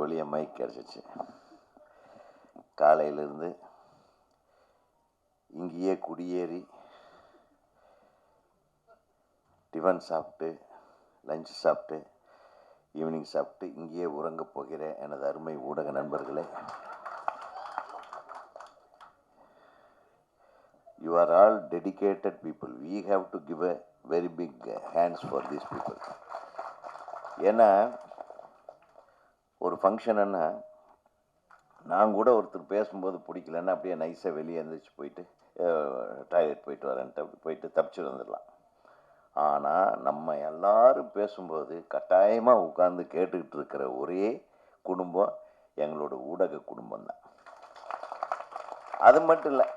வழியாக மைக் கிடச்சிச்சு. காலையிலேருந்து இங்கேயே குடியேறி டிஃபன் சாப்பிட்டு லஞ்ச் சாப்பிட்டு ஈவினிங் சாப்பிட்டு இங்கேயே உறங்க போகிற எனது அருமை ஊடக நண்பர்களே, you are all dedicated people. We have to give a very big hands for these people. ஏன்னா ஒரு ஃபங்க்ஷன்னா நான் கூட ஒருத்தர் பேசும்போது பிடிக்கலன்னா அப்படியே நைஸாக வெளியே எழுந்திரிச்சு போயிட்டு டாய்லெட் போயிட்டு வரேன்ட்டு அப்படி போயிட்டு தப்பிச்சு வந்துடலாம். ஆனால் நம்ம எல்லாரும் பேசும்போது கட்டாயமாக உட்கார்ந்து கேட்டுக்கிட்டு இருக்கிற ஒரே குடும்பம் எங்களோட ஊடக குடும்பம் தான். அது மட்டும் இல்லை,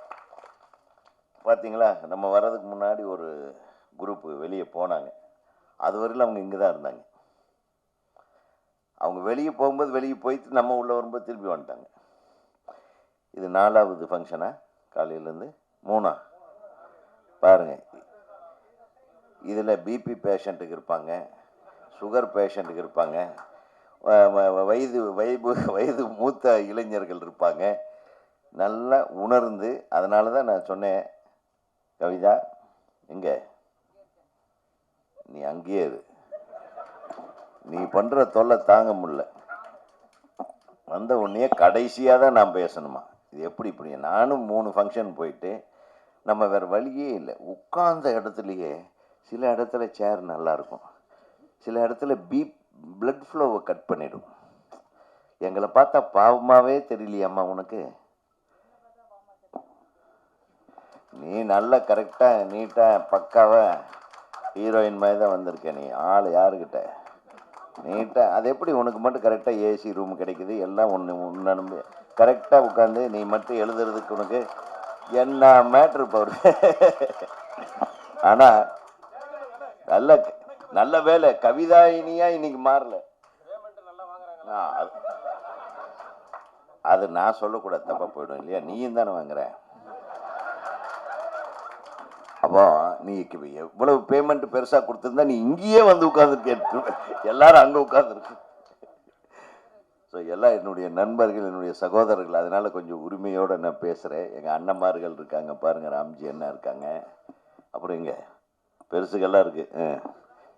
பார்த்தீங்களா, நம்ம வர்றதுக்கு முன்னாடி ஒரு குரூப்பு வெளியே போனாங்க. அது வரையில் அவங்க இங்கே தான் இருந்தாங்க. அவங்க வெளியே போகும்போது வெளியே போயிட்டு நம்ம உள்ளே வரும்போது திருப்பி வந்துட்டாங்க. இது 4வது ஃபங்க்ஷனா? காலையிலேருந்து 3 பாருங்கள். இதில் பிபி பேஷண்ட்டுக்கு இருப்பாங்க, சுகர் பேஷண்ட்டுக்கு இருப்பாங்க, வயது மூத்த இளைஞர்கள் இருப்பாங்க. நல்லா உணர்ந்து, அதனால தான் நான் சொன்னேன், கவிதா எங்கே நீ அங்கேயே இரு, நீ பண்ணுற தொல்லை தாங்க முடியல, வந்த உடனே கடைசியாக தான் நான் பேசணுமா? இது எப்படி இப்படி? நானும் 3 ஃபங்க்ஷன் போயிட்டு நம்ம வேறு வழியே இல்லை. உட்கார்ந்த இடத்துலையே சில இடத்துல சேர் நல்லாயிருக்கும், சில இடத்துல பிளட் ஃப்ளோவை கட் பண்ணிடும். எங்களை பார்த்தா பாவமாகவே தெரியலையம்மா உனக்கு? நீ நல்லா கரெக்டாக நீட்டாக பக்காவாக ஹீரோயின் மாதிரி தான் வந்திருக்க. நீ ஆள் யாருக்கிட்ட நீட்டாக, அது எப்படி உனக்கு மட்டும் கரெக்டாக ஏசி ரூம் கிடைக்குது? எல்லாம் ஒன்று நம்பி கரெக்டாக உட்காந்து நீ மட்டும் எழுதுறதுக்கு உனக்கு என்ன மேட்ரு போடு. ஆனால் நல்ல வேலை கவிதாயினியா இன்னைக்கு மாறல. அது நான் சொல்லக்கூடாது, தப்பா போயிடும் இல்லையா? நீயும் தானே வாங்குற. அப்போ நீ எவ்வளவு பேமெண்ட் பெருசா கொடுத்துருந்தா நீ இங்கேயே வந்து உட்கார்ந்து எல்லாரும் அங்க உட்கார்ந்துருக்கு. ஸோ எல்லாம் என்னுடைய நண்பர்கள், என்னுடைய சகோதரர்கள். அதனால கொஞ்சம் உரிமையோடு நான் பேசுகிறேன். எங்கள் அண்ணன்மார்கள் இருக்காங்க பாருங்கள், ராம்ஜி அண்ணா இருக்காங்க, அப்புறம் இங்கே பெருசுகள்லாம் இருக்குது.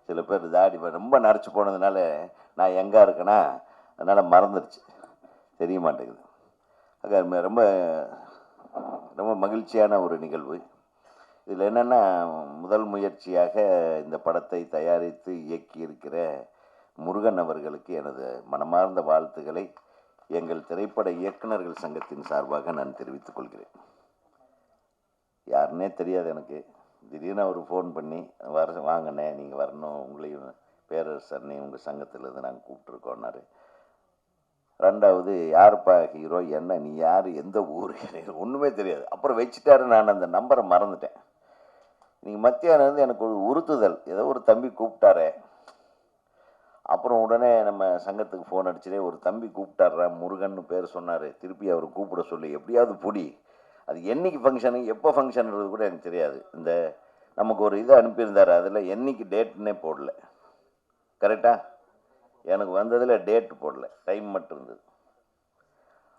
சில பேர் தாடி ரொம்ப நரைச்சி போனதுனால நான் எங்கே இருக்கேன்னா அதனால் மறந்துடுச்சு, தெரிய மாட்டேங்குது. அது ரொம்ப ரொம்ப மகிழ்ச்சியான ஒரு நிகழ்வு. இதில் என்னென்னா, முதல் முயற்சியாக இந்த படத்தை தயாரித்து இயக்கி இருக்கிற முருகன் அவர்களுக்கு எனது மனமார்ந்த வாழ்த்துக்களை எங்கள் திரைப்பட இயக்குநர்கள் சங்கத்தின் சார்பாக நான் தெரிவித்துக் கொள்கிறேன். யாருன்னே தெரியாது எனக்கு. திடீர்னு அவர் ஃபோன் பண்ணி வாங்கண்ணே நீங்கள் வரணும், உங்களையும் பேரரசர்னே உங்கள் சங்கத்திலேருந்து நாங்கள் கூப்பிட்ருக்கோன்னாரு. 2வது யாருப்பா ஹீரோ, என்ன நீ யார், எந்த ஊர், ஒன்றுமே தெரியாது. அப்புறம் வச்சுட்டாரு. நான் அந்த நம்பரை மறந்துட்டேன். நீங்கள் மத்தியானம் இருந்து எனக்கு ஒரு உறுத்துதல், ஏதோ ஒரு தம்பி கூப்பிட்டாரே. அப்புறம் உடனே நம்ம சங்கத்துக்கு ஃபோன் அடிச்சுட்டே, ஒரு தம்பி கூப்பிட்டார்றா முருகன்னு பேர் சொன்னார், திருப்பி அவர் கூப்பிட சொல்லி எப்படியாவது பொடி. அது என்னைக்கு ஃபங்க்ஷனு, எப்போ ஃபங்க்ஷன்றது கூட எனக்கு தெரியாது. இந்த நமக்கு ஒரு இதை அனுப்பியிருந்தார், அதில் என்னைக்கு டேட்டுன்னே போடல. கரெக்டாக எனக்கு வந்ததில் டேட்டு போடல, டைம் மட்டும் இருந்தது.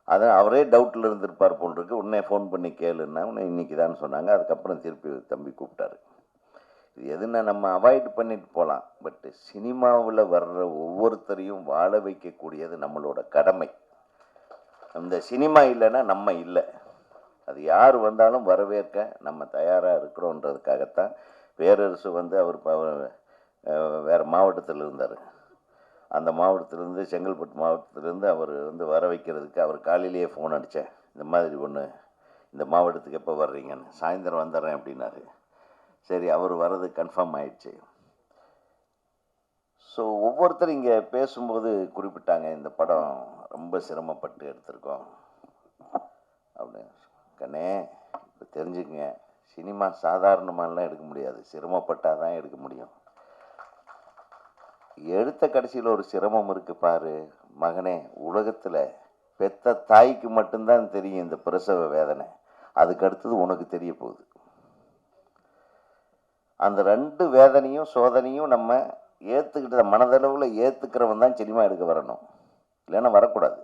அதான் அவரே டவுட்டில் இருந்திருப்பார் போல் இருக்கு. உடனே ஃபோன் பண்ணி கேளுன்னா உடனே இன்றைக்கி தான் சொன்னாங்க. அதுக்கப்புறம் திருப்பி தம்பி கூப்பிட்டாரு. இது எதுனா நம்ம அவாய்ட் பண்ணிட்டு போகலாம், பட்டு சினிமாவில் வர்ற ஒவ்வொருத்தரையும் வாழ வைக்கக்கூடியது நம்மளோட கடமை. அந்த சினிமா இல்லைன்னா நம்ம இல்லை. அது யார் வந்தாலும் வரவேற்க நம்ம தயாராக இருக்கிறோன்றதுக்காகத்தான் பேரரசு அவர் வேறு மாவட்டத்தில் இருந்தார். அந்த மாவட்டத்திலேருந்து, செங்கல்பட்டு மாவட்டத்திலேருந்து அவர் வர வைக்கிறதுக்கு அவர் காலையிலேயே ஃபோன் அடித்தேன், இந்த மாதிரி ஒன்று, இந்த மாவட்டத்துக்கு எப்போ வர்றீங்கன்னு. சாயந்தரம் வந்துடுறேன் அப்படின்னாரு. சரி, அவர் வர்றது கன்ஃபார்ம் ஆயிடுச்சு. ஸோ ஒவ்வொருத்தரும் இங்கே பேசும்போது குறிப்பிட்டாங்க, இந்த படம் ரொம்ப சிரமப்பட்டு எடுத்திருக்கோம் அப்படின்னு. கண்ணே இப்போ தெரிஞ்சுக்கங்க, சினிமா சாதாரணமாலாம் எடுக்க முடியாது, சிரமப்பட்டால் தான் எடுக்க முடியும். எடுத்த கடைசியில் ஒரு சிரமம் இருக்கு பாரு மகனே. உலகத்தில் பெத்த தாய்க்கு மட்டும்தான் தெரியும் இந்த பிரசவ வேதனை, அதுக்கு அடுத்தது உனக்கு தெரிய போகுது. அந்த 2 வேதனையும் சோதனையும் நம்ம ஏற்றுக்கிட்ட மனதளவில் ஏற்றுக்கிறவன் தான் சினிமா எடுக்க வரணும். இல்லைன்னா வரக்கூடாது.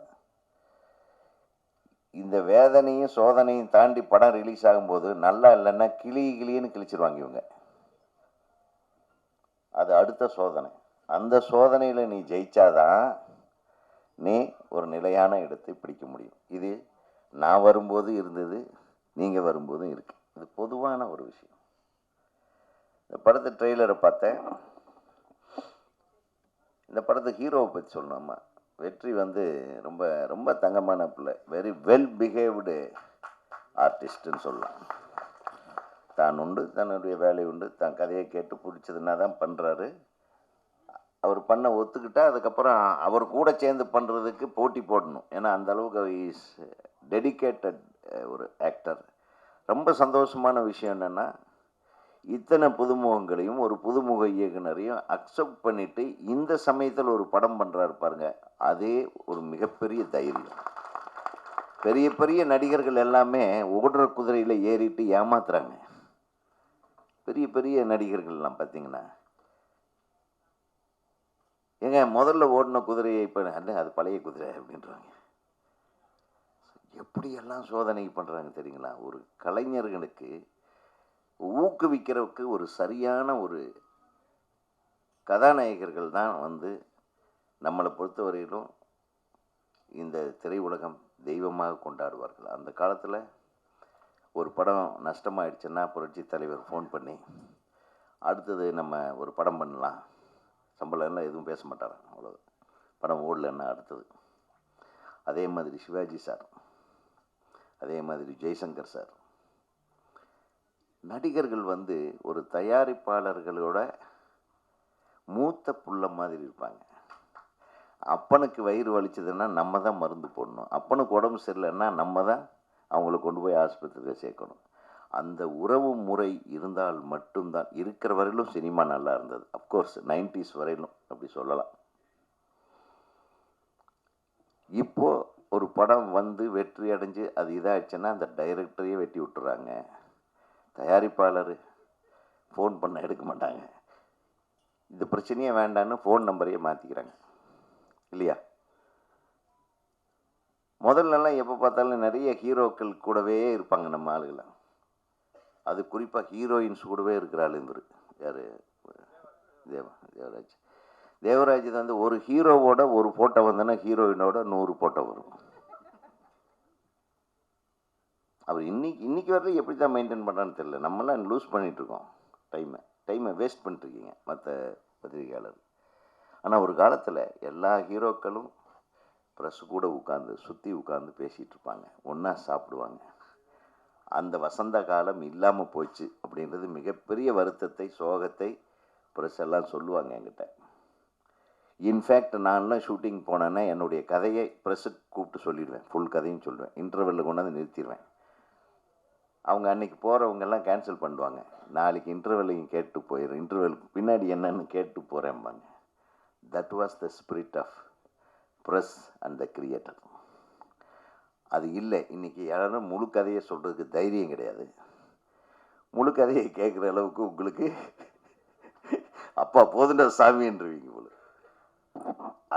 இந்த வேதனையும் சோதனையும் தாண்டி படம் ரிலீஸ் ஆகும்போது நல்லா இல்லைன்னா கிளின்னு கிழிச்சிருவாங்க இவங்க. அது அடுத்த சோதனை. அந்த சோதனையில் நீ ஜெயிச்சாதான் நீ ஒரு நிலையான இடத்தை பிடிக்க முடியும். இது நான் வரும்போது இருந்தது, நீங்கள் வரும்போதும் இருக்கு. இது பொதுவான ஒரு விஷயம். இந்த படத்து ட்ரெய்லரை பார்த்தேன். இந்த படத்து ஹீரோவை பற்றி சொல்லணுமா? வெற்றி வந்து ரொம்ப ரொம்ப தங்கமான பிள்ளை, வெரி வெல் பிஹேவ்டு ஆர்டிஸ்ட்னு சொல்லலாம். தான் உண்டு, தன்னுடைய வேலை உண்டு, தான் கதையை கேட்டு பிடிச்சதுன்னா தான் பண்ணுறாரு. அவர் பண்ண ஒத்துக்கிட்டா அதுக்கப்புறம் அவர் கூட சேர்ந்து பண்ணுறதுக்கு போட்டி போடணும். ஏன்னா அந்த அளவுக்கு இஸ் டெடிக்கேட்டட் ஒரு ஆக்டர். ரொம்ப சந்தோஷமான விஷயம் என்னென்னா, இத்தனை புதுமுகங்களையும் ஒரு புதுமுக இயக்குனரையும் அக்செப்ட் பண்ணிட்டு இந்த சமயத்தில் ஒரு படம் பண்ணுறாரு பாருங்க, அதே ஒரு மிகப்பெரிய தைரியம். பெரிய பெரிய நடிகர்கள் எல்லாமே ஓடுற குதிரையில் ஏறிட்டு ஏமாத்துறாங்க. பெரிய பெரிய நடிகர்கள்லாம் பார்த்தீங்கன்னா, ஏங்க முதல்ல ஓடின குதிரையை இப்போ அல்ல அது பழைய குதிரை அப்படின்றாங்க. எப்படியெல்லாம் சோதனை பண்ணுறாங்க தெரியுங்களா? ஒரு கலைஞர்களுக்கு ஊக்குவிக்கிறதுக்கு ஒரு சரியான ஒரு கதாநாயகர்கள் தான் வந்து நம்மளை பொறுத்தவரையிலும் இந்த திரையுலகம் தெய்வமாக கொண்டாடுவார்கள். அந்த காலத்தில் ஒரு படம் நஷ்டமாயிடுச்சுன்னா புரட்சி தலைவர் ஃபோன் பண்ணி, அடுத்தது நம்ம ஒரு படம் பண்ணலாம், சம்பளம் எல்லாம் எதுவும் பேச மாட்டார், அவ்வளோ. படம் ஓடலன்னா அடுத்தது. அதே மாதிரி சிவாஜி சார், அதே மாதிரி ஜெய்சங்கர் சார். நடிகர்கள் வந்து ஒரு தயாரிப்பாளர்களோட மூத்த புள்ள மாதிரி இருப்பாங்க. அப்பனுக்கு வயிறு வலிச்சதுன்னா நம்ம தான் மருந்து போடணும், அப்பனுக்கு உடம்பு சரியில்லைன்னா நம்ம தான் அவங்கள கொண்டு போய் ஆஸ்பத்திரியில் சேர்க்கணும். அந்த உறவு முறை இருந்தால் மட்டும்தான். இருக்கிற வரையிலும் சினிமா நல்லா இருந்தது. அஃப்கோர்ஸ் 90s வரையிலும் அப்படி சொல்லலாம். இப்போ ஒரு படம் வந்து வெற்றி அடைஞ்சு அது இதாகிடுச்சுன்னா அந்த டைரக்டரையே வெட்டி விட்டுறாங்க. தயாரிப்பாளர் ஃபோன் பண்ண எடுக்க மாட்டாங்க. இந்த பிரச்சனையே வேண்டான்னு ஃபோன் நம்பரையே மாற்றிக்கிறாங்க இல்லையா? முதல்லலாம் எப்போ பார்த்தாலும் நிறைய ஹீரோக்கள் கூடவே இருப்பாங்க நம்ம ஆளுகளை. அது குறிப்பாக ஹீரோயின்ஸ் கூடவே இருக்கிற ஆளு இவர் யார்? தேவராஜ். தேவராஜ் வந்து ஒரு ஹீரோவோட ஒரு ஃபோட்டோ வந்தோன்னா ஹீரோயினோட 100 ஃபோட்டோ வரும். அவர் இன்னைக்கு வரைக்கும் எப்படி தான் மெயின்டைன் பண்ணுறான்னு தெரியல. நம்மளாம் லூஸ் பண்ணிகிட்ருக்கோம் டைமை வேஸ்ட் பண்ணிட்டுருக்கீங்க மற்ற பத்திரிகையாளர். ஆனால் ஒரு காலத்தில் எல்லா ஹீரோக்களும் ப்ரெஸ்ஸு கூட சுற்றி உட்காந்து பேசிகிட்டு இருப்பாங்க, ஒன்றா சாப்பிடுவாங்க. அந்த வசந்த காலம் இல்லாமல் போச்சு அப்படின்றது மிகப்பெரிய வருத்தத்தை, சோகத்தை ப்ரெஸ் எல்லாம் சொல்லுவாங்க என்கிட்ட. இன்ஃபேக்ட் நான்லாம் ஷூட்டிங் போனேன்னா என்னுடைய கதையை ப்ரெஸ்ஸுக்கு கூப்பிட்டு சொல்லிடுவேன், ஃபுல் கதையும் சொல்லுவேன். இன்டர்வெல்லில் கொண்டாந்து நிறுத்திடுவேன். அவங்க அன்றைக்கி போகிறவங்கெல்லாம் கேன்சல் பண்ணுவாங்க. நாளைக்கு இன்டர்வெல்லையும் கேட்டு போயிடுறேன், இன்டர்வெலுக்கு பின்னாடி என்னன்னு கேட்டு போகிறேன்பாங்க. That was the spirit of press and the creator. அது இல்லை. இன்றைக்கி யாரும் முழு கதையை சொல்கிறதுக்கு தைரியம் கிடையாது. முழு கதையை கேட்குற அளவுக்கு உங்களுக்கு அப்பா போதுன்ற சாமின்றவீங்க போல.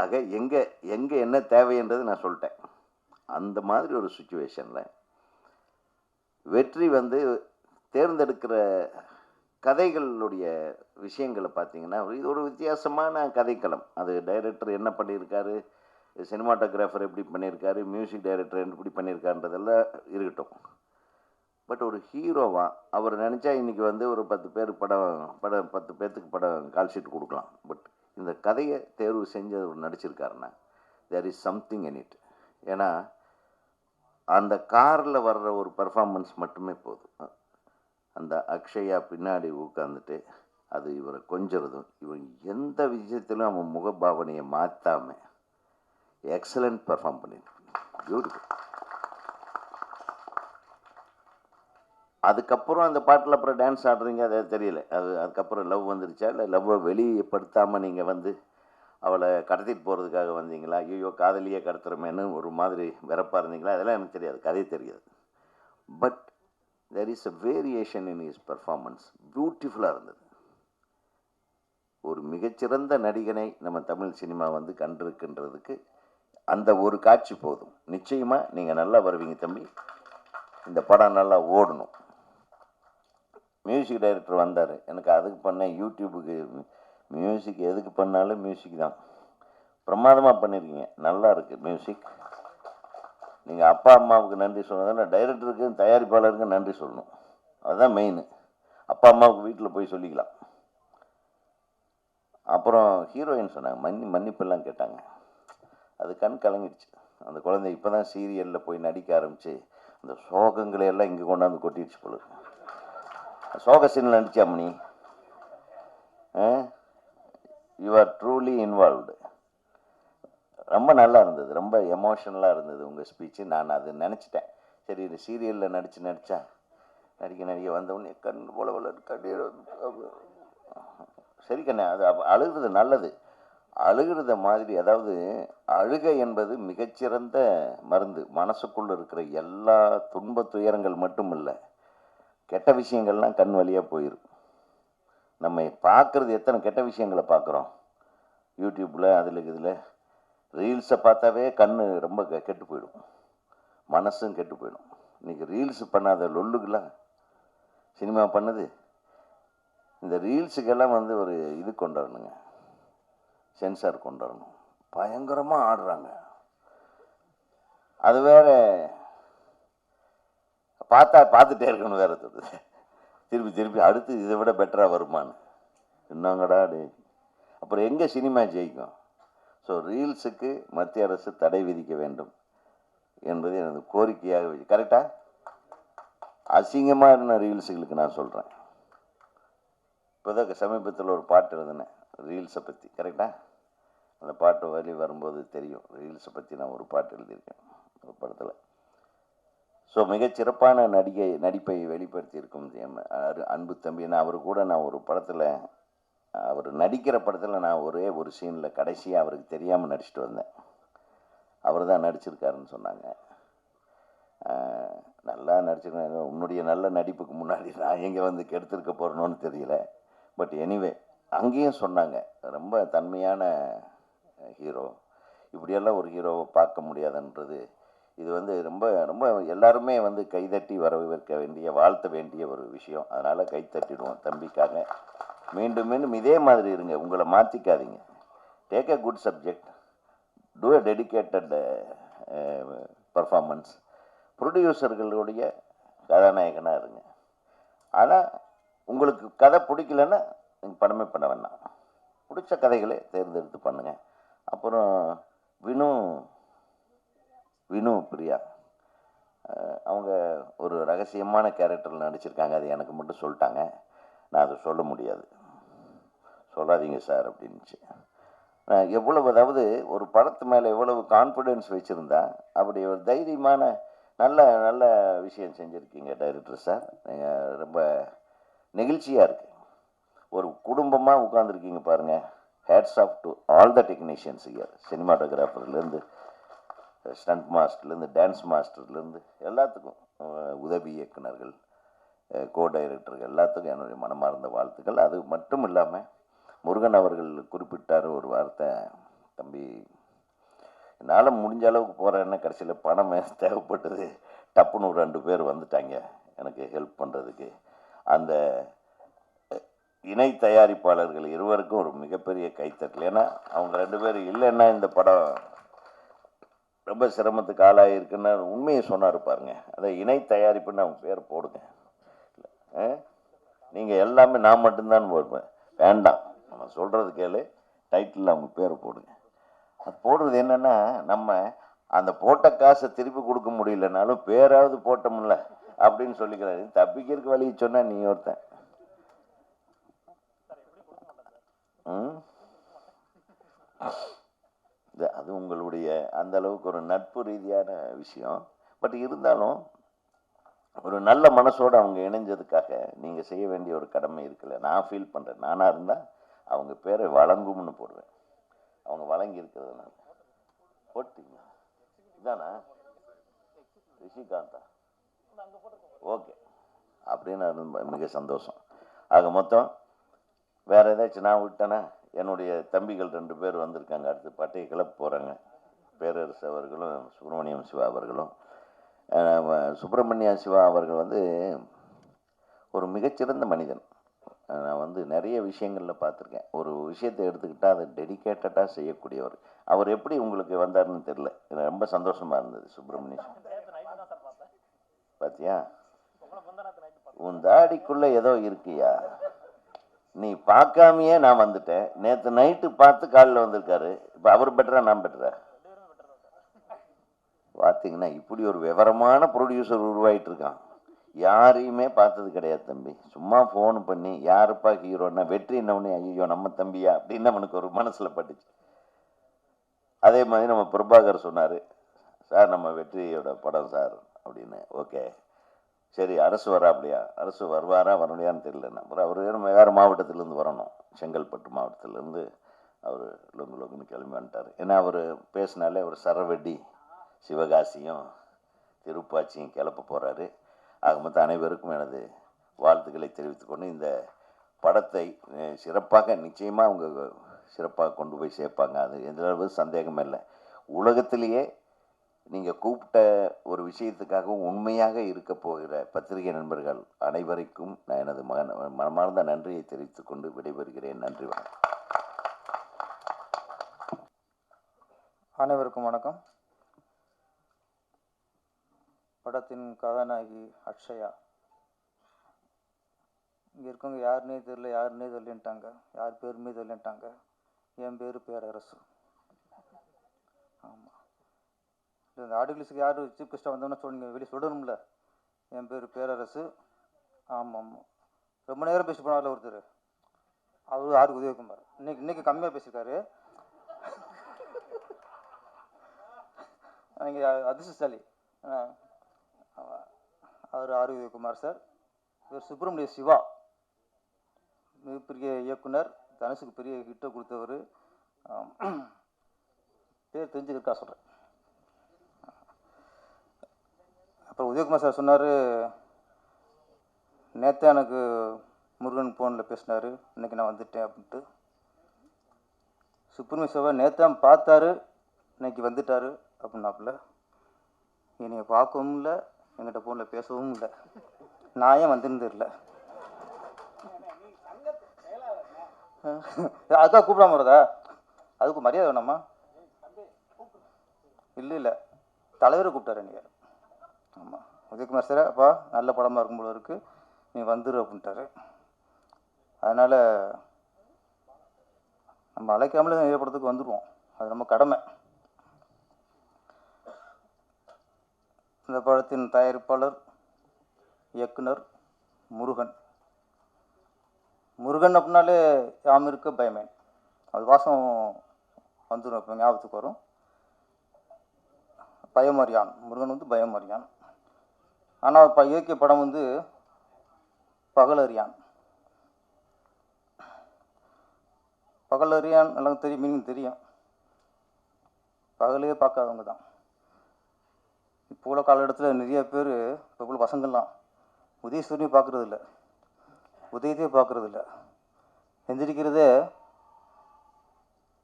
ஆக எங்கே என்ன தேவைன்றது நான் சொல்லிட்டேன். அந்த மாதிரி ஒரு சுச்சுவேஷனில் வெற்றி வந்து தேர்ந்தெடுக்கிற கதைகளுடைய விஷயங்களை பார்த்தீங்கன்னா இது ஒரு வித்தியாசமான கதைக்களம். அது டைரக்டர் என்ன பண்ணியிருக்காரு, சினிமாட்டோகிராஃபர் எப்படி பண்ணியிருக்காரு, மியூசிக் டைரக்டர் எப்படி பண்ணியிருக்காருன்றதெல்லாம் இருக்கட்டும். பட் ஒரு ஹீரோவாக அவர் நினச்சா இன்றைக்கி வந்து ஒரு 10 பேர்த்துக்கு படம் கால் ஷீட் கொடுக்கலாம். பட் இந்த கதையை தேர்வு செஞ்சு அவர் நடிச்சிருக்காருன்னா there is something in it. ஏன்னா அந்த காரில் வர்ற ஒரு பர்ஃபார்மன்ஸ் மட்டுமே போதும். அந்த அக்ஷயா பின்னாடி உட்காந்துட்டு அது இவரை கொஞ்சறதும், இவர் எந்த விஷயத்திலும் அவன் முகபாவனையை மாற்றாமல் எக்ஸலண்ட் பர்ஃபார்ம் பண்ணிட்டு பியூட்டிஃபுல். அதுக்கப்புறம் அந்த பாட்டில் அப்புறம் டான்ஸ் ஆடுறீங்க, அது தெரியல. அதுக்கப்புறம் லவ் வந்துருச்சா, இல்லை லவ்வை வெளிப்படுத்தாமல் நீங்கள் வந்து அவளை கடத்திட்டு போகிறதுக்காக வந்தீங்களா, ஐயோ காதலியே கடத்துறமேன்னு ஒரு மாதிரி வெறப்பாக இருந்தீங்களா, அதெல்லாம் எனக்கு தெரியாது, கதை தெரியாது. But there is a variation in his performance. பியூட்டிஃபுல்லாக இருந்தது. ஒரு மிகச்சிறந்த நடிகனை நம்ம தமிழ் சினிமா வந்து கண்டிருக்கின்றதுக்கு அந்த ஒரு காட்சி போதும், நிச்சயமாக நீங்கள் நல்லா வருவீங்க தம்பி. இந்த படம் நல்லா ஓடணும். மியூசிக் டைரக்டர் வந்தார், எனக்கு அதுக்கு பண்ணேன். யூடியூபுக்கு மியூசிக் எதுக்கு பண்ணாலும் மியூசிக் தான். பிரமாதமாக பண்ணியிருக்கீங்க, நல்லா இருக்குது மியூசிக். நீங்கள் அப்பா அம்மாவுக்கு நன்றி சொன்னதால் டைரக்டருக்கு தயாரிப்பாளருக்கு நன்றி சொல்லணும். அதுதான் மெயின். அப்பா அம்மாவுக்கு வீட்டில் போய் சொல்லிக்கலாம். அப்புறம் ஹீரோயின் சொன்னாங்க, மன்னிப்பெல்லாம் கேட்டாங்க. அது கண் கலங்கிடுச்சு. அந்த குழந்தை இப்போ தான் சீரியலில் போய் நடிக்க ஆரம்பித்து அந்த சோகங்களை எல்லாம் இங்கே கொண்டாந்து கொட்டிடுச்சு போல. சோக சீனில் நடிச்சாமணி, யூ ஆர் ட்ரூலி இன்வால்வ்டு. ரொம்ப நல்லா இருந்தது, ரொம்ப எமோஷனலாக இருந்தது உங்கள் ஸ்பீச்சு. நான் அது நினச்சிட்டேன், சரி இது சீரியலில் நடித்தா நடிக்க வந்தவுடனே கண் போல கண்ணீர். சரி கண்ணே, அது அழுகிறது நல்லது. அழுகிறத மாதிரி, அதாவது அழுகை என்பது மிகச்சிறந்த மருந்து. மனசுக்குள்ளே இருக்கிற எல்லா துன்ப துயரங்கள் மட்டும் இல்லை, கெட்ட விஷயங்கள்லாம் கண் வழியாக போயிடும். நம்ம பார்க்குறது எத்தனை கெட்ட விஷயங்களை பார்க்குறோம் யூடியூப்பில், அதில் இதில் ரீல்ஸை பார்த்தாவே கண் ரொம்ப கெட்டு போயிடும், மனசும் கெட்டு போயிடும். இன்றைக்கி ரீல்ஸ் பண்ணாத லொல்லுக்கெல்லாம் சினிமா பண்ணுது. இந்த ரீல்ஸுக்கெல்லாம் ஒரு இது கொண்டு வரணுங்க, சென்சார் கொண்டு வரணும். பயங்கரமாக ஆடுறாங்க. அது வேற பார்த்துட்டே இருக்கணும், வேற திருப்பி அடுத்து இதை விட பெட்டராக வருமானு என்னங்கடா டே. அப்புறம் எங்கே சினிமா ஜெயிக்கும்? ஸோ ரீல்ஸுக்கு மத்திய அரசு தடை விதிக்க வேண்டும் என்பது எனது கோரிக்கையாக. கரெக்டாக அசிங்கமாக இருந்த ரீல்ஸுகளுக்கு நான் சொல்கிறேன். இப்போதான் சமீபத்தில் ஒரு பாட்டு எழுதுனேன் ரீல்ஸை பற்றி. கரெக்டாக அந்த பாட்டு வழி வரும்போது தெரியும், ரீல்ஸை பற்றி நான் ஒரு பாட்டு எழுதியிருக்கேன் ஒரு படத்தில். ஸோ மிகச்சிறப்பான நடிப்பை வெளிப்படுத்தியிருக்கும் அன்பு தம்பி. நான் அவர் கூட நான் ஒரு படத்தில், அவர் நடிக்கிற படத்தில் நான் ஒரே ஒரு சீனில் கடைசியாக அவருக்கு தெரியாமல் நடிச்சுட்டு வந்தேன். அவர் தான் நடிச்சிருக்காருன்னு சொன்னாங்க. நல்லா நடிச்சிருக்கேன். உன்னுடைய நல்ல நடிப்புக்கு முன்னாடி நான் எங்கே கெடுத்துருக்க போகிறேன்னு தெரியல. பட் எனிவே அங்கேயும் சொன்னாங்க, ரொம்ப தன்மையான ஹீரோ, இப்படியெல்லாம் ஒரு ஹீரோவை பார்க்க முடியாதுன்றது. இது ரொம்ப ரொம்ப எல்லாருமே கைதட்டி வரவேற்க வேண்டிய, வாழ்த்த வேண்டிய ஒரு விஷயம். அதனால் கைத்தட்டிடுவோம் தம்பிக்காக. மீண்டும் மீண்டும் இதே மாதிரி இருங்க, உங்களை மாற்றிக்காதீங்க. Take a good subject, do a dedicated performance. ப்ரொடியூசர்களுடைய கதாநாயகனாக இருங்க. ஆனால் உங்களுக்கு கதை பிடிக்கலன்னா நீங்கள் படமே பண்ண வேண்டாம், பிடிச்ச கதைகளை தேர்ந்தெடுத்து பண்ணுங்கள். அப்புறம் வினு பிரியா அவங்க ஒரு ரகசியமான கேரக்டரில் நடிச்சிருக்காங்க. அது எனக்கு மட்டும் சொல்லிட்டாங்க, நான் அதை சொல்ல முடியாது, சொல்லாதீங்க சார் அப்படின்ச்சு. எவ்வளவு, அதாவது ஒரு படத்து மேலே எவ்வளவு கான்ஃபிடென்ஸ் வச்சுருந்தா அப்படி ஒரு தைரியமான நல்ல நல்ல விஷயம் செஞ்சுருக்கீங்க டைரக்டர் சார். நீங்கள் ரொம்ப நெகிழ்ச்சியாக இருக்குது. ஒரு குடும்பமாக உட்காந்துருக்கீங்க பாருங்கள். Hats off to all the technicians here. சினிமாட்டோகிராஃபர்லேருந்து, ஸ்டண்ட் மாஸ்டர்லேருந்து, டான்ஸ் மாஸ்டர்லேருந்து எல்லாத்துக்கும், உதவி இயக்குனர்கள், கோ டைரக்டர்கள் எல்லாத்துக்கும் என்னுடைய மனமார்ந்த வாழ்த்துக்கள். அது மட்டும் இல்லாமல் முருகன் அவர்கள் குறிப்பிட்டார் ஒரு வார்த்தை, தம்பி என்னால் முடிஞ்ச அளவுக்கு போகிறேன்னா கடைசியில் பணம் தேவைப்பட்டது. டப்புன்னு ஒரு 2 பேர் வந்துட்டாங்க எனக்கு ஹெல்ப் பண்ணுறதுக்கு. அந்த இணை தயாரிப்பாளர்கள் இருவருக்கும் ஒரு மிகப்பெரிய கைத்தட்டல். ஏன்னா அவங்க 2 பேர் இல்லைன்னா இந்த படம் ரொம்ப சிரமத்துக்கு ஆளாயிருக்குன்னு உண்மையை சொன்னார் பாருங்க. அதை இணை தயாரிப்புன்னு அவங்க பேர் போடுங்க. நீங்கள் எல்லாமே நான் மட்டும்தான் போடுவேன், வேண்டாம், நம்ம சொல்கிறது கேளு, டைட்டில் அவங்க பேரை போடுங்க. அது போடுறது என்னென்னா, நம்ம அந்த போட்ட காசை திருப்பி கொடுக்க முடியலனாலும் பேராவது போட்டோம்ல அப்படின்னு சொல்லிக்கிறாரு. தப்பிக்கிறதுக்கு வழி சொன்னால் நீ ஒருத்தன். அது உங்களுடைய அந்த அளவுக்கு ஒரு நட்பு ரீதியான விஷயம். பட் இருந்தாலும் ஒரு நல்ல மனசோடு அவங்க இணைஞ்சதுக்காக நீங்கள் செய்ய வேண்டிய ஒரு கடமை இருக்குல்ல, நான் ஃபீல் பண்ணுறேன். நானாக இருந்தால் அவங்க பேரை வழங்கும்னு போடுவேன். அவங்க வழங்கி இருக்கிறதுனால போட்டீங்க இதானா ரிஷிகாந்தா, ஓகே அப்படின்னு மிக சந்தோஷம். ஆக மொத்தம் வேறு ஏதாச்சும் நான் விட்டேன்னா, என்னுடைய தம்பிகள் 2 பேர் வந்திருக்காங்க, அடுத்து பட்டையை கிளப்ப போகிறாங்க. பேரரசு அவர்களும் சுப்பிரமணியம் சிவா அவர்களும். சுப்பிரமணிய சிவா அவர்கள் வந்து ஒரு மிகச்சிறந்த மனிதன். நான் வந்து நிறைய விஷயங்களில் பார்த்துருக்கேன். ஒரு விஷயத்தை எடுத்துக்கிட்டால் அதை டெடிக்கேட்டடாக செய்யக்கூடியவர். அவர் எப்படி உங்களுக்கு வந்தாருன்னு தெரில. எனக்கு ரொம்ப சந்தோஷமாக இருந்தது. சுப்பிரமணியம் பார்த்தியா, உன் தாடிக்குள்ளே ஏதோ இருக்கியா, நீ பார்க்காமையே நான் வந்துட்டேன். நேற்று நைட்டு பார்த்து காலில் வந்திருக்காரு. இப்போ அவர் பெட்டரா நான் பெட்டரா? பார்த்தீங்கன்னா இப்படி ஒரு விவரமான ப்ரொடியூசர் உருவாகிட்டு இருக்கான். யாரையுமே பார்த்தது கிடையாது தம்பி. சும்மா ஃபோன் பண்ணி யாருப்பா ஹீரோன்னா வெற்றி என்னவனே ஐயோ நம்ம தம்பியா அப்படின்னு அவனுக்கு ஒரு மனசில் பட்டுச்சு. அதே மாதிரி நம்ம பிரபாகர் சொன்னார், சார் நம்ம வெற்றியோட படம் சார் அப்படின்னு. ஓகே சரி, அரசு வராப்படியா, அரசு வருவாரா வரலையான்னு தெரியலண்ணா. அப்புறம் அவர் வேறு மாவட்டத்திலேருந்து வரணும், செங்கல்பட்டு மாவட்டத்திலேருந்து அவர் லொங்குன்னு கிளம்பி வந்துட்டார். ஏன்னா அவர் பேசினாலே அவர் சரவெட்டி சிவகாசியும் திருப்பாச்சியும் கிளப்ப போகிறாரு. ஆக மொத்தம் அனைவருக்கும் எனது வாழ்த்துக்களை தெரிவித்துக்கொண்டு இந்த படத்தை சிறப்பாக நிச்சயமாக அவங்க சிறப்பாக கொண்டு போய் சேர்ப்பாங்க. அது எந்த சந்தேகமே இல்லை. உலகத்திலேயே நீங்கள் கூப்பிட்ட ஒரு விஷயத்துக்காகவும் உண்மையாக இருக்க போகிற பத்திரிகை நண்பர்கள் அனைவருக்கும் நான் எனது மனமார்ந்த நன்றியை தெரிவித்துக்கொண்டு விடைபெறுகிறேன். நன்றி, வணக்கம். அனைவருக்கும் வணக்கம். படத்தின் கதாநாயகி அக்ஷயா. இங்கே இருக்கவங்க யாருன்னே தெரியலன்ட்டாங்க, யார் பேருமே தெரியலன்ட்டாங்க. என் பேர் பேரரசு. ஆமாம், இந்த ஆர்டிகிள்ஸுக்கு யார் சீஃப் கெஸ்ட்டாக வந்தோம்னா சொல்லுங்க, வெளியே சொல்லணும்ல. என் பேர் பேரரசு. ஆமாம் ஆமாம், ரொம்ப நேரம் பேசி போனார்ல ஒருத்தர், அவர் ஆர் உதயகுமார். இன்னைக்கு கம்மியாக பேசியிருக்காரு. நீங்கள் அதிர்ஷ்டசாலி. அவர் ஆர் உதயகுமார் சார். இவர் சுப்பிரமணிய சிவா, மிகப்பெரிய இயக்குனர், தனுஷுக்கு பெரிய ஹிட்டை கொடுத்தவர். பேர் தெரிஞ்சுக்கிட்டா சொல்கிறேன். அப்புறம் உதயகுமார் சார் சொன்னார், நேற்று எனக்கு முருகன் ஃபோனில் பேசினார், இன்றைக்கி நான் வந்துட்டேன் அப்படின்ட்டு. சுப்பிரமணிய சிவா நேற்று பார்த்தாரு, இன்னைக்கு வந்துட்டார் அப்படின்னாப்புல. என்னை பார்க்கவும் இல்லை, என்கிட்ட ஃபோனில் பேசவும் இல்லை. நான் ஏன் வந்துருந்துல, அதுக்காக கூப்பிடாம வருதா? அதுக்கு மரியாதை வேணாமா? இல்லை தலைவரை கூப்பிட்டாரு நீங்கள். ஆமாம், உதயகுமார் சார், அப்பா நல்ல படமாக இருக்கும் போல இருக்குது, நீ வந்துரு அப்படின்ட்டாரு. அதனால் நம்ம அழைக்காமலே நிறைய படத்துக்கு வந்துடுவோம், அது நம்ம கடமை. இந்த படத்தின் தயாரிப்பாளர் இயக்குனர் முருகன். முருகன் அப்படின்னாலே யாம் இருக்க பயமே, அது வாசம் வந்துடும், இப்போ ஞாபகத்துக்கு வரும். பயமறியான், முருகன் வந்து பயமறியான். ஆனால் இப்போ இயக்கிய படம் வந்து பகலறியான். பகலறியான் எல்லாம் தெரியும், மீனிங் தெரியும். பகலே பார்க்காதவங்க தான். இப்போ உள்ள காலகட்டத்தில் நிறைய பேர், இப்போ உள்ள பசங்கள்லாம் உதயசூரியனை பார்க்குறது இல்லை, உதயத்தையே பார்க்குறது இல்லை. எந்திரிக்கிறதே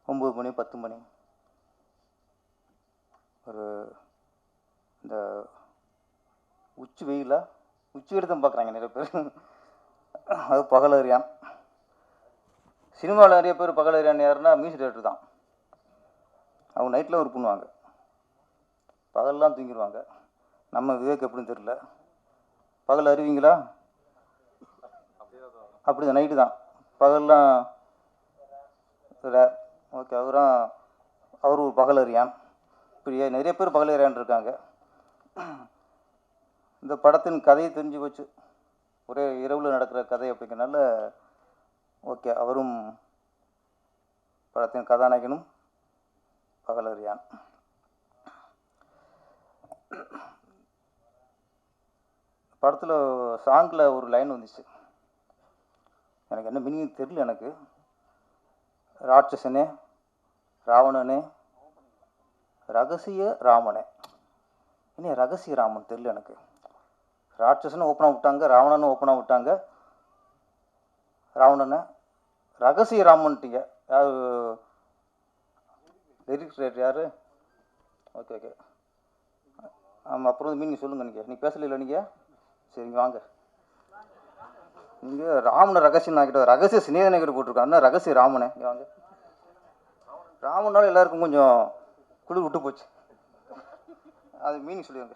9 மணி 10 மணி. ஒரு இந்த உச்சி வெயில் தான் பார்க்குறாங்க நிறைய பேர். அது பகலறியான். சினிமாவில் நிறைய பேர் பகலறியான் யாருன்னா மியூசிக் டைரக்டர் தான். அவங்க நைட்டில் ஒர்க் பண்ணுவாங்க, பகல்லாம் தூங்கிடுவாங்க. நம்ம விவேக் எப்படின்னு தெரியல, பகல் அறிவிங்களா? அப்படி தான், நைட்டு தான், பகல்லாம் ஓகே. அவர் ஒரு பகலறியான். இப்படி நிறைய பேர் பகலறியான் இருக்காங்க. இந்த படத்தின் கதையை தெரிஞ்சு போச்சு, ஒரே இரவில் நடக்கிற கதை அப்படிங்கிறனால ஓகே, அவரும் படத்தின் கதாநாயகனும் பகலறியான். படத்தில் சாங்கில் ஒரு லைன் வந்துச்சு, எனக்கு என்ன மீனிங் தெரியல. எனக்கு ராட்சசனே ராவணனே ரகசிய ராமனே, இனி ரகசிய ராமன் தெரியல எனக்கு. ராட்சசனும் ஓப்பனாக விட்டாங்க, ராவணனும் ஓப்பனாக விட்டாங்க. ராவணனை ரகசிய ராமன்ட்டீங்க. யார் லிரிக்ஸ் ரைட்டர்? யார்? Okay okay. ஆமாம், அப்புறம் வந்து மீனிங் சொல்லுங்கள். நீங்கள் பேசல நீங்கள்? சரிங்க, வாங்க. நீங்கள் ராமனை ரகசியம் ஆகிட்ட ரகசிய சிநேகநகர் போட்டிருக்காங்க. அண்ணா ரகசிய ராமனை இங்கே வாங்க. ராமனால எல்லாருக்கும் கொஞ்சம் குளிர் விட்டு போச்சு. அது மீனிங் சொல்லுவாங்க.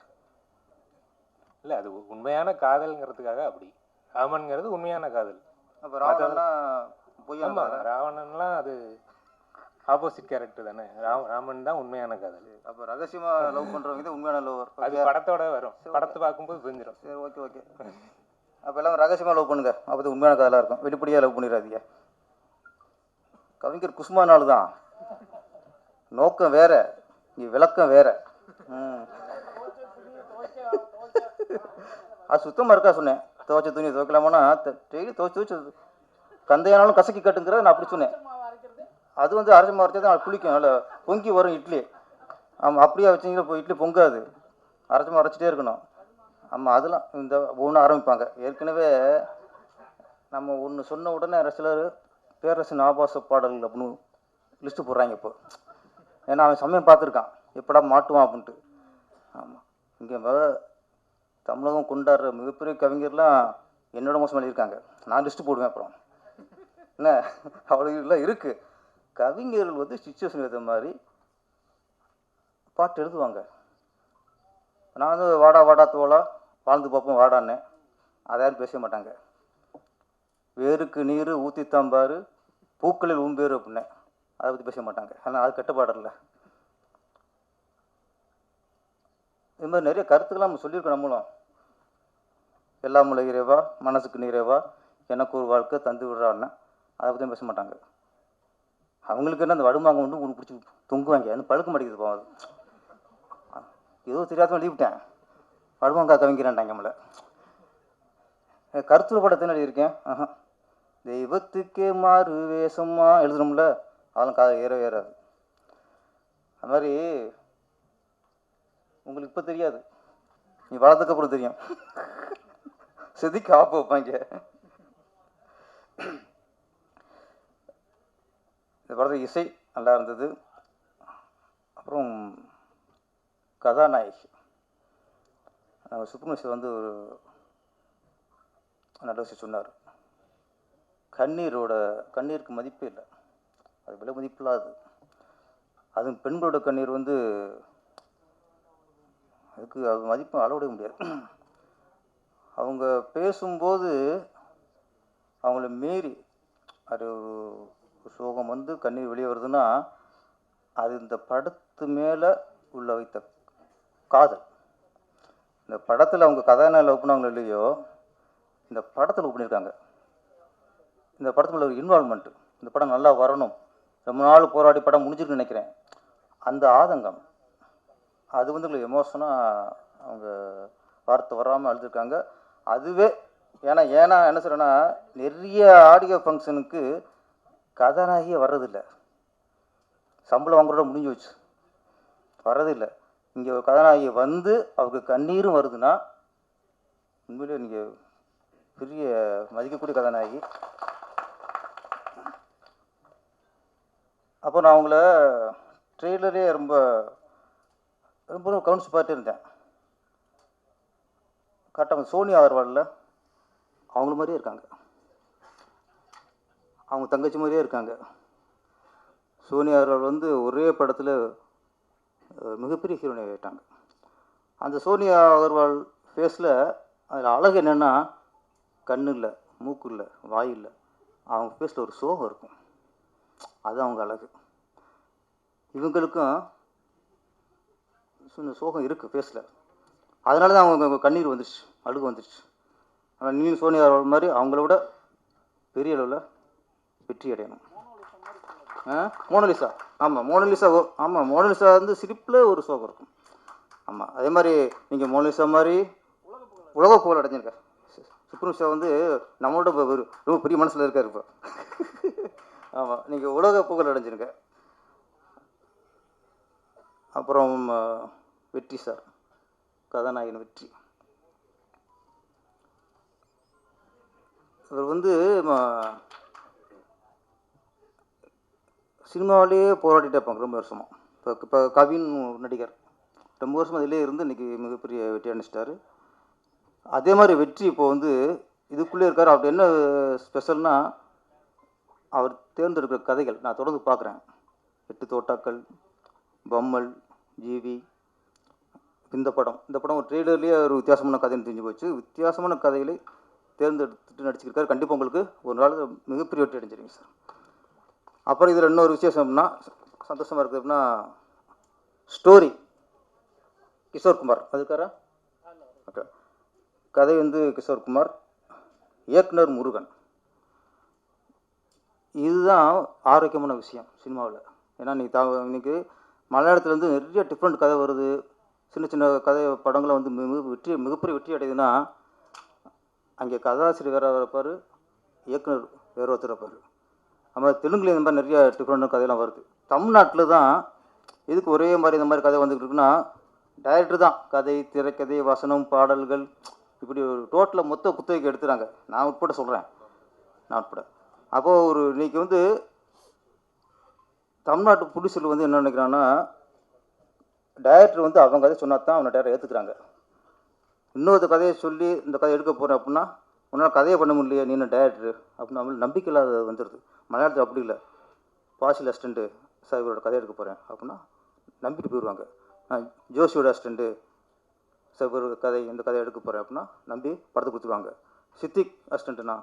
இல்லை, அது உண்மையான காதல்ங்கிறதுக்காக அப்படி. ராமன்கிறது உண்மையான காதல். அப்போ ராவணன்னா பொய்யா? ஆமாம், ராவணன்லாம் அது ஆப்போசிட் கேரக்டர் தானே. ராமன் தான் உண்மையான காதல். அப்போ ரகசியமாக லவ் பண்ணுறவங்க தான் உண்மையான லவர். அது படத்தோட வரும், படத்தை பார்க்கும்போது புரிஞ்சிடும். சரி, ஓகே ஓகே. அப்போ எல்லாம் ரகசியமாக லவ் பண்ணுங்க, அப்போ தான் உண்மையான காதலாக இருக்கும். வெளிப்படையாக லவ் பண்ணிடாதீங்க. கவிஞர் குஸ்மானால தான் நோக்கம் வேற, இங்கே விளக்கம் வேற. அது சுத்தமாக இருக்கா சொன்னேன். துவைச்ச துணி துவைக்கலாமான்னா டெய்லி துவைச்சு கந்தையானாலும் கசக்கி கட்டுங்கிறத நான் அப்படி சொன்னேன். அது வந்து அரைச்சி மறைச்சா தான் புளிக்கும், நல்லா பொங்கி வரும் இட்லி. ஆமாம், அப்படியே வச்சிங்கன்னா இப்போ இட்லி பொங்காது, அரைச்சி மறைச்சிட்டே இருக்கணும். ஆமாம், அதெல்லாம் இந்த ஒன்று ஆரம்பிப்பாங்க. ஏற்கனவே நம்ம ஒன்று சொன்ன உடனே சிலர் பேரரசின் ஆபாச பாடல் அப்படின்னு லிஸ்ட்டு போடுறாங்க இப்போ. ஏன்னா அவன் சமயம் பார்த்துருக்கான், எப்படா மாட்டுவான் அப்படின்ட்டு. ஆமாம், இங்கே தமிழகம் கொண்டாடுற மிகப்பெரிய கவிஞர்லாம் என்னோட மோசம் எழுதியிருக்காங்க. நான் லிஸ்ட்டு போடுவேன் அப்புறம். என்ன அவ்வளோ எல்லாம் இருக்குது. கவிஞர்கள் வந்து சிச்சுவேஷன் ஏற்ற மாதிரி பாட்டு எழுதுவாங்க. நான் வந்து வாடா வாடா தோளா வாழ்ந்து பார்ப்போம் வாடான்னு, அதை யாரும் பேச மாட்டாங்க. வேருக்கு நீர் ஊற்றித்தாம்பாரு பூக்களில் உம்பேரு அப்படின்னேன், அதை பற்றி பேச மாட்டாங்க. ஆனால் அது கெட்ட பாடல் இல்லை. இது மாதிரி நிறைய கருத்துக்கெல்லாம் நம்ம சொல்லியிருக்கோம். நம்மளும் எல்லாம் உள்ள இறைவா மனசுக்கு நீரேவா எனக்கு ஒரு வாழ்க்கை தந்து விடுறான்னு, அதை பற்றி பேச மாட்டாங்க. அவங்களுக்கு என்ன அந்த வடுமாங்க வந்து உங்களுக்கு பிடிச்சி தொங்குவாங்க, அது பழுக்க மாட்டேங்குது. போகாது, ஏதோ தெரியாத எழுதிவிட்டேன், வடுமாங்கா கவிங்கிறான்டாங்க நம்மளை. கருத்துரு படத்தை எழுதியிருக்கேன். தெய்வத்துக்கே மாறு வேஷமா எழுதுனோம்ல, அதெல்லாம் ஏறவே ஏறாது. அது மாதிரி உங்களுக்கு இப்போ தெரியாது, நீ வளர்த்துக்கப்புறம் தெரியும். செதுக்கி ஆப்பு வைப்பாங்க. இந்த படத்தில் இசை நல்லா இருந்தது. அப்புறம் கதாநாயகி நம்ம சுப்ரமணியம் வந்து ஒரு நல்ல விஷயம் சொன்னார். கண்ணீருக்கு மதிப்பே இல்லை, அது விலை மதிப்பில்லாது. அதுவும் பெண்களோட கண்ணீர் வந்து அதுக்கு அது மதிப்பு அளவிட முடியாது. அவங்க பேசும்போது அவங்கள மீறி அது ஒரு சோகம் வந்து கண்ணீர் வெளியே வருதுன்னா, அது இந்த படத்து மேலே உள்ள வைத்த காதல். இந்த படத்தில் அவங்க கதாநாயகன் லவ் பண்ணாங்களோ இல்லையோ, இந்த படத்தில் லவ் பண்ணியிருக்காங்க. இந்த படத்தில் ஒரு இன்வால்மெண்ட்டு, இந்த படம் நல்லா வரணும், ரொம்ப நாள் போராடி படம் முடிஞ்சிருக்குன்னு நினைக்கிறேன். அந்த ஆதங்கம் அது வந்து எமோஷனாக அவங்க வார்த்தை வராமல் அழுதுருக்காங்க. அதுவே ஏன்னா என்ன சொல்கிறேன்னா, நிறைய ஆடியோ ஃபங்க்ஷனுக்கு கதாநாயகியே வர்றதில்லை, சம்பளம் வாங்குறத முடிஞ்சு வச்சு வர்றதில்லை. இங்கே ஒரு கதாநாயகி வந்து அவருக்கு கண்ணீரும் வருதுன்னா உண்மையிலே நீங்கள் பெரிய மதிக்கக்கூடிய கதாநாயகி. அப்போ நான் அவங்கள ட்ரெய்லரே ரொம்ப ரொம்ப கவனிச்சு பார்த்துட்டு இருந்தேன். கரெக்டாக சோனியா அகர்வாலில் அவங்கள மாதிரியே இருக்காங்க, அவங்க தங்கச்சி மாதிரியே இருக்காங்க. சோனியா அகர்வால் வந்து ஒரே படத்தில் மிகப்பெரிய ஹீரோயினி ஆகிட்டாங்க. அந்த சோனியா அகர்வால் ஃபேஸில் அதில் அழகு என்னென்னா, கண்ணு இல்லை, மூக்கு இல்லை, வாய் இல்லை, அவங்க ஃபேஸில் ஒரு சோகம் இருக்கும், அது அவங்க அழகு. இவங்களுக்கும் சின்ன சோகம் இருக்குது ஃபேஸில், அதனால தான் அவங்க கண்ணீர் வந்துடுச்சு, அழுகு வந்துடுச்சு. ஆனால் நீ சோனியா அகர்வால் மாதிரி அவங்கள விட பெரிய அளவில் வெற்றி அடையணும். மோனலிசா, ஆமாம் மோனலிசா, ஆமாம் மோனலிசா வந்து சிரிப்பில் ஒரு சோகம் இருக்கும். ஆமாம், அதே மாதிரி நீங்கள் மோனலிசா மாதிரி உலக புகழ் அடைஞ்சிருக்க. சுப்ரமணியம் வந்து நம்மளோட ரொம்ப பெரிய மனசில் இருக்கார் இப்போ. ஆமாம், நீங்கள் உலக புகழ் அடைஞ்சிருங்க. அப்புறம் வெற்றி சார், கதாநாயகன் வெற்றி. இவர் வந்து சினிமாவிலேயே போராடிட்டே இருப்பாங்க ரொம்ப வருஷமாக. இப்போ கவின் நடிகர் ரொம்ப வருஷம் அதிலே இருந்து இன்றைக்கி மிகப்பெரிய வெற்றி அடைச்சிட்டாரு. அதே மாதிரி வெற்றி இப்போ வந்து இதுக்குள்ளே இருக்கார். அவர்கிட்ட என்ன ஸ்பெஷல்னா, அவர் தேர்ந்தெடுக்கிற கதைகள் நான் தொடர்ந்து பார்க்குறேன். 8 தோட்டாக்கள், பம்மல், ஜிவி, இந்த படம் ஒரு ட்ரெய்லர்லேயே ஒரு வித்தியாசமான கதைன்னு தெரிஞ்சு போச்சு. வித்தியாசமான கதைகளை தேர்ந்தெடுத்துட்டு நடிச்சிருக்காரு. கண்டிப்பாக உங்களுக்கு ஒரு நாள் மிகப்பெரிய வெற்றி அடைஞ்சிருங்க சார். அப்புறம் இதில் இன்னொரு விசேஷம்னா சந்தோஷமாக இருக்குது அப்படின்னா, ஸ்டோரி கிஷோர்குமார் அதுக்காரா ஓகே. கதை வந்து கிஷோர்குமார், இயக்குனர் முருகன். இதுதான் ஆரோக்கியமான விஷயம் சினிமாவில். ஏன்னா இன்னைக்கு மலையாளத்தில் வந்து நிறைய டிஃப்ரெண்ட் கதை வருது. சின்ன சின்ன கதை படங்களை வந்து மிகப்பெரிய வெற்றி அடையுதுன்னா, அங்கே கதாசிரியர் வேறு இருப்பார், இயக்குனர் வேறு ஒருத்தர் இருப்பார். நம்ம தெலுங்குல இந்த மாதிரி நிறைய டிஃப்ரெண்ட் கதையெல்லாம் வருது. தமிழ்நாட்டில் தான் இதுக்கு ஒரே மாதிரி இந்த மாதிரி கதை வந்துக்கிட்டு இருக்குன்னா, டைரக்டர் தான் கதை, திரைக்கதை, வசனம், பாடல்கள் இப்படி ஒரு டோட்டலாக மொத்த குத்தகைக்கு எடுத்துகிறாங்க. நான் உட்பட சொல்கிறேன், நான் உட்பட. அப்போது ஒரு இன்றைக்கி வந்து தமிழ்நாட்டு ப்ரொடியூசர் வந்து என்ன நினைக்கிறான்னா, டைரக்டர் வந்து அவங்க கதை சொன்னா தான் அவனை டைரக்டர் ஏற்றுக்கிறாங்க. இன்னொரு கதையை சொல்லி இந்த கதை எடுக்க போகிறேன் அப்படின்னா, உன்னால் கதையை பண்ண முடியலையே நீ என்ன டைரக்டர் அப்படின்னு நம்மளுக்கு நம்பிக்கை இல்லாத வந்துடுது. மலையாளத்தில் அப்படி இல்லை. பாசில் அசிஸ்டண்ட்டு சார் இவரோட கதை எடுக்க போகிறேன் அப்படின்னா நம்பிட்டு போயிடுவாங்க. நான் ஜோஷியோட அசிஸ்டண்ட்டு சார் இவரோட இந்த கதை எடுக்க போகிறேன் அப்படின்னா நம்பி படத்தை கொடுத்துருவாங்க. சித்திக் அசிஸ்டண்ட்டுனா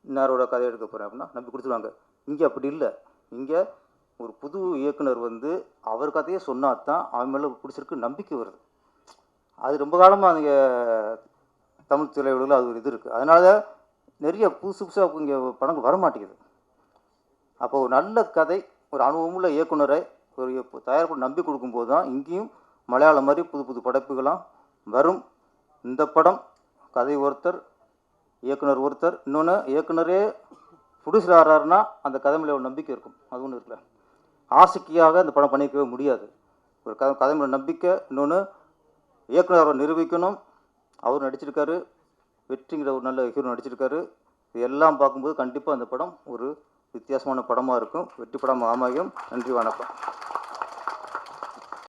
இன்னாரோட கதை எடுக்க போகிறேன் அப்படின்னா நம்பி கொடுத்துருவாங்க. இங்கே அப்படி இல்லை. இங்கே ஒரு புது இயக்குனர் வந்து அவர் கதையை சொன்னால் தான் அவன் மேலே பிடிச்சிருக்கு நம்பிக்கை வருது. அது ரொம்ப காலமாக இங்கே தமிழ் திரையுலகில் அது ஒரு இது இருக்குது. அதனால நிறைய புதுசாக இங்கே படங்கள் வர மாட்டேங்குது. அப்போ ஒரு நல்ல கதை, ஒரு அனுபவமுள்ள இயக்குனரை ஒரு தயாரிப்பு நம்பி கொடுக்கும்போது தான் இங்கேயும் மலையாளம் மாதிரி புது புது படைப்புகளாம் வரும். இந்த படம் கதை ஒருத்தர், இயக்குனர் ஒருத்தர், இன்னொன்று இயக்குனரே ப்ரொடியூசர் ஆகிறாருன்னா அந்த கதை மேலே ஒரு நம்பிக்கை இருக்கும். அது ஒன்று இருக்குல்ல, ஆசைக்காக அந்த படம் பண்ணிக்கவே முடியாது. ஒரு கதை மேலே நம்பிக்கை, இன்னொன்று இயக்குனர் அவரை நிரூபிக்கணும். அவர் நடிச்சிருக்காரு, வெற்றிங்கிற ஒரு நல்ல ஹீரோ நடிச்சிருக்காரு. இது எல்லாம் பார்க்கும்போது கண்டிப்பாக அந்த படம் ஒரு வித்தியாசமான படமாக இருக்கும். வெற்றி படம் அமையும். நன்றி, வணக்கம்.